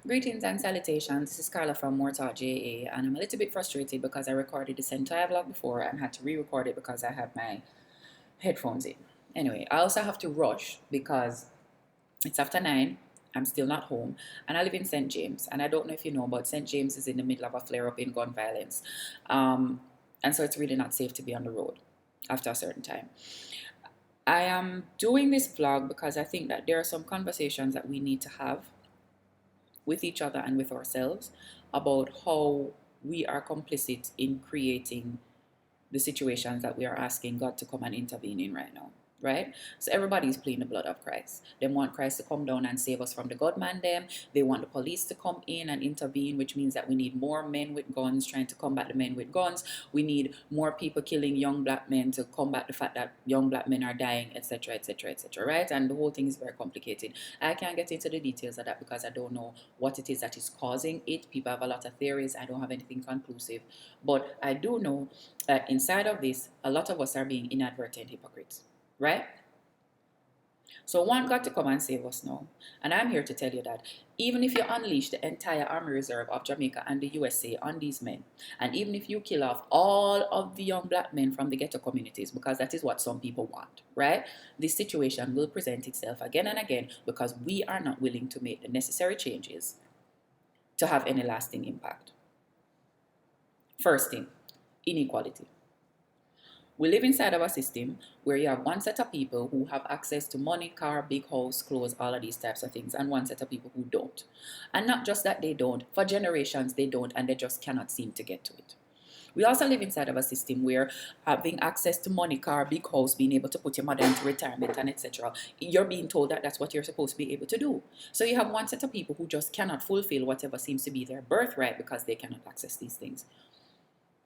Greetings and salutations. This is Carla from Montego, JA, and I'm a little bit frustrated because I recorded this entire vlog before and had to re-record it because I had my headphones in. Anyway, I also have to rush because it's after 9. I'm still not home, and I live in St. James, and I don't know if you know, but St. James is in the middle of a flare-up in gun violence, um, and so it's really not safe to be on the road after a certain time. I am doing this vlog because I think that there are some conversations that we need to have with each other and with ourselves about how we are complicit in creating the situations that we are asking God to come and intervene in right now. Right? So everybody's pleading the blood of Christ. They want Christ to come down and save us from the God man them. They want the police to come in and intervene, which means that we need more men with guns trying to combat the men with guns. We need more people killing young black men to combat the fact that young black men are dying, etc., etc., etc. Right? And the whole thing is very complicated. I can't get into the details of that because I don't know what it is that is causing it. People have a lot of theories. I don't have anything conclusive. But I do know that inside of this, a lot of us are being inadvertent hypocrites. Right? So one got to come and save us now. And I'm here to tell you that even if you unleash the entire Army Reserve of Jamaica and the USA on these men, and even if you kill off all of the young black men from the ghetto communities, because that is what some people want, right? This situation will present itself again and again because we are not willing to make the necessary changes to have any lasting impact. First thing, inequality. We live inside of a system where you have one set of people who have access to money, car, big house, clothes, all of these types of things, and one set of people who don't. And not just that they don't, for generations they don't, and they just cannot seem to get to it. We also live inside of a system where having access to money, car, big house, being able to put your mother into retirement and etc., you're being told that that's what you're supposed to be able to do. So you have one set of people who just cannot fulfill whatever seems to be their birthright because they cannot access these things.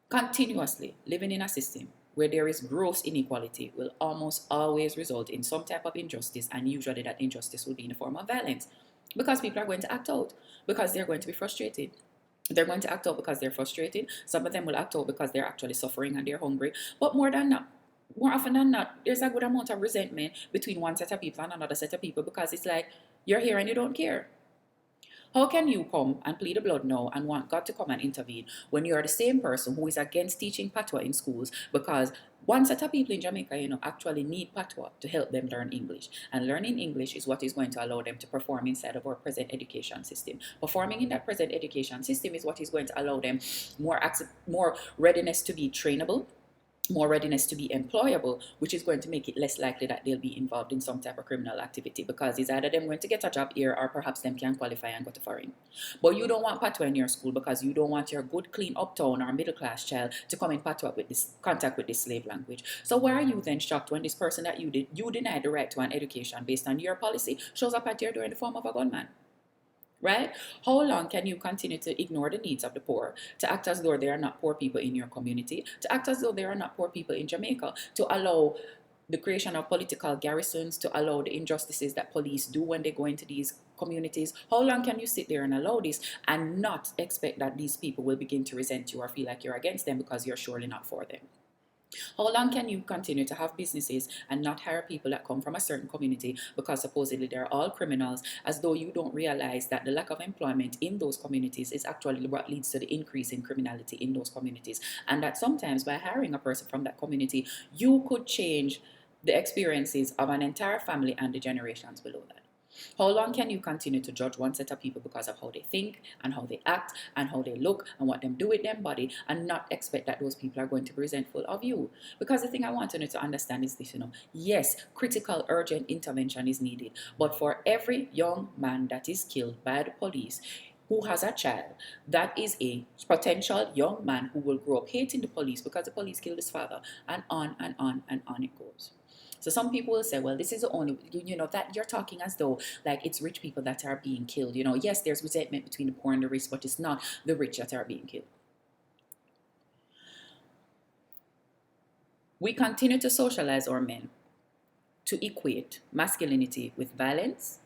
Continuously living in a system where there is gross inequality will almost always result in some type of injustice, and usually that injustice will be in the form of violence because people are going to act out because they're going to be frustrated. They're going to act out because they're frustrated. Some of them will act out because they're actually suffering and they're hungry. But more often than not, there's a good amount of resentment between one set of people and another set of people because it's like you're here and you don't care. How can you come and plead the blood now and want God to come and intervene when you are the same person who is against teaching patois in schools? Because one set of people in Jamaica, actually need patois to help them learn English. And learning English is what is going to allow them to perform inside of our present education system. Performing in that present education system is what is going to allow them more readiness to be trainable, more readiness to be employable, which is going to make it less likely that they'll be involved in some type of criminal activity because it's either them going to get a job here or perhaps them can qualify and go to foreign. But you don't want patois in your school because you don't want your good, clean uptown or middle class child to come in patois with this contact with this slave language. So why are you then shocked when this person that you denied the right to an education based on your policy shows up at your door in the form of a gunman? Right? How long can you continue to ignore the needs of the poor, to act as though there are not poor people in your community, to act as though there are not poor people in Jamaica, to allow the creation of political garrisons, to allow the injustices that police do when they go into these communities? How long can you sit there and allow this and not expect that these people will begin to resent you or feel like you're against them because you're surely not for them? How long can you continue to have businesses and not hire people that come from a certain community because supposedly they're all criminals, as though you don't realize that the lack of employment in those communities is actually what leads to the increase in criminality in those communities, and that sometimes by hiring a person from that community, you could change the experiences of an entire family and the generations below that? How long can you continue to judge one set of people because of how they think and how they act and how they look and what them do with them body and not expect that those people are going to be resentful of you? Because the thing I want you to understand is this, yes, critical urgent intervention is needed, but for every young man that is killed by the police who has a child, that is a potential young man who will grow up hating the police because the police killed his father, and on and on and on it goes. So some people will say, well, this is the only, that you're talking as though like it's rich people that are being killed. Yes, there's resentment between the poor and the rich, but it's not the rich that are being killed. We continue to socialize our men to equate masculinity with violence,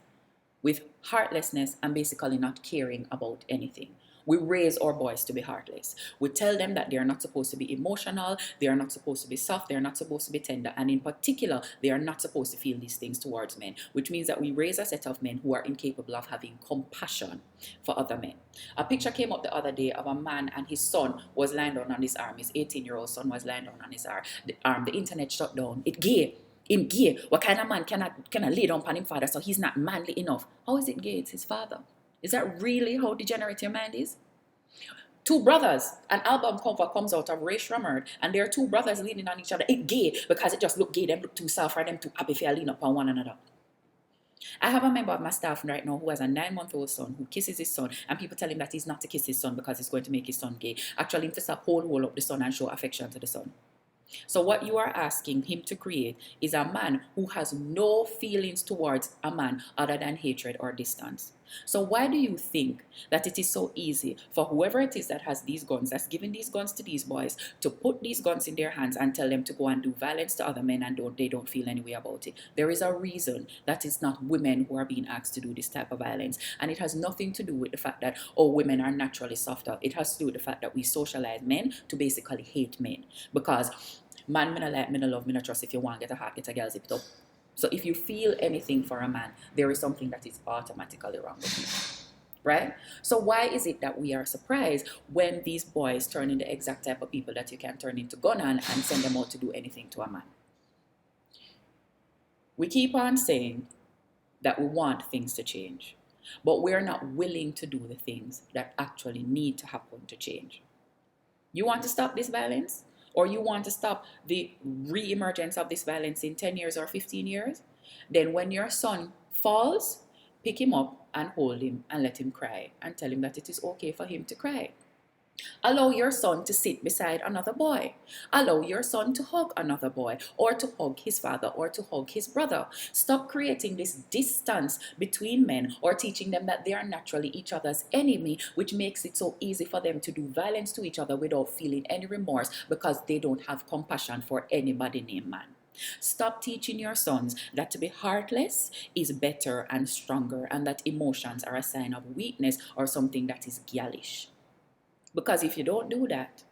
with heartlessness, and basically not caring about anything. We raise our boys to be heartless. We tell them that they are not supposed to be emotional, they are not supposed to be soft, they are not supposed to be tender, and in particular, they are not supposed to feel these things towards men, which means that we raise a set of men who are incapable of having compassion for other men. A picture came up the other day of a man and his son was lying down on his arm. His 18-year-old son was lying down on his arm. The internet shut down. It gay. Him gay. What kind of man cannot lay down upon him father, so he's not manly enough? How is it gay? It's his father. Is that really how degenerate your mind is? Two brothers, an album cover comes out of Ray Shremmerd, and there are two brothers leaning on each other. It gay because it just look gay. Them look too soft for them too happy if you lean up on one another. I have a member of my staff right now who has a 9-month-old son who kisses his son, and people tell him that he's not to kiss his son because it's going to make his son gay. Actually, him to stop hold up the son and show affection to the son. So what you are asking him to create is a man who has no feelings towards a man other than hatred or distance. So why do you think that it is so easy for whoever it is that has these guns, that's giving these guns to these boys, to put these guns in their hands and tell them to go and do violence to other men and they don't feel any way about it? There is a reason that it's not women who are being asked to do this type of violence. And it has nothing to do with the fact that, oh, women are naturally softer. It has to do with the fact that we socialize men to basically hate men. Because man, me no like, me no love, me no trust. If you want to get a heart, get a girl, zip it up. So if you feel anything for a man, there is something that is automatically wrong with you, right? So why is it that we are surprised when these boys turn into the exact type of people that you can turn into gunman and send them out to do anything to a man? We keep on saying that we want things to change, but we're not willing to do the things that actually need to happen to change. You want to stop this violence? Or you want to stop the re-emergence of this violence in 10 years or 15 years? Then when your son falls, pick him up and hold him and let him cry and tell him that it is okay for him to cry. Allow your son to sit beside another boy. Allow your son to hug another boy, or to hug his father, or to hug his brother. Stop creating this distance between men, or teaching them that they are naturally each other's enemy, which makes it so easy for them to do violence to each other without feeling any remorse because they don't have compassion for anybody named man. Stop teaching your sons that to be heartless is better and stronger, and that emotions are a sign of weakness or something that is girlish. Because if you don't do that,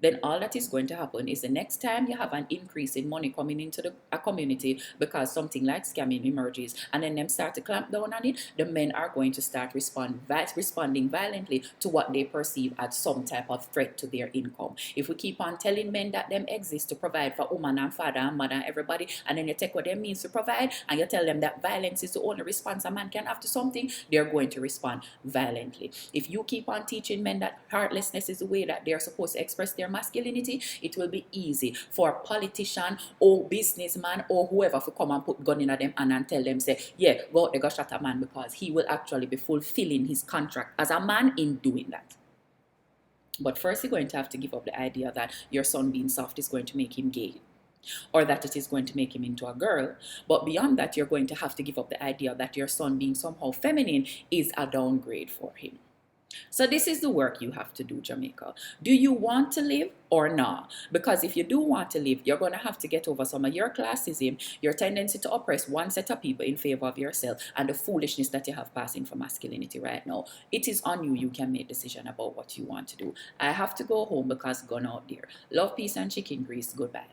then all that is going to happen is the next time you have an increase in money coming into a community because something like scamming emerges and then them start to clamp down on it, the men are going to start responding violently to what they perceive as some type of threat to their income. If we keep on telling men that them exist to provide for woman and father and mother and everybody, and then you take what them means to provide and you tell them that violence is the only response a man can have to something, they're going to respond violently. If you keep on teaching men that heartlessness is the way that they're supposed to express their masculinity, it will be easy for a politician or businessman or whoever to come and put gun in at them and tell them, say, yeah, go out there, go shot a man, because he will actually be fulfilling his contract as a man in doing that. But first, you're going to have to give up the idea that your son being soft is going to make him gay, or that it is going to make him into a girl. But beyond that, you're going to have to give up the idea that your son being somehow feminine is a downgrade for him. So this is the work you have to do, Jamaica. Do you want to live or not? Because if you do want to live, you're going to have to get over some of your classism, your tendency to oppress one set of people in favor of yourself, and the foolishness that you have passing for masculinity right now. It is on you. You can make a decision about what you want to do. I have to go home because gone out there. Love, peace, and chicken grease. Goodbye.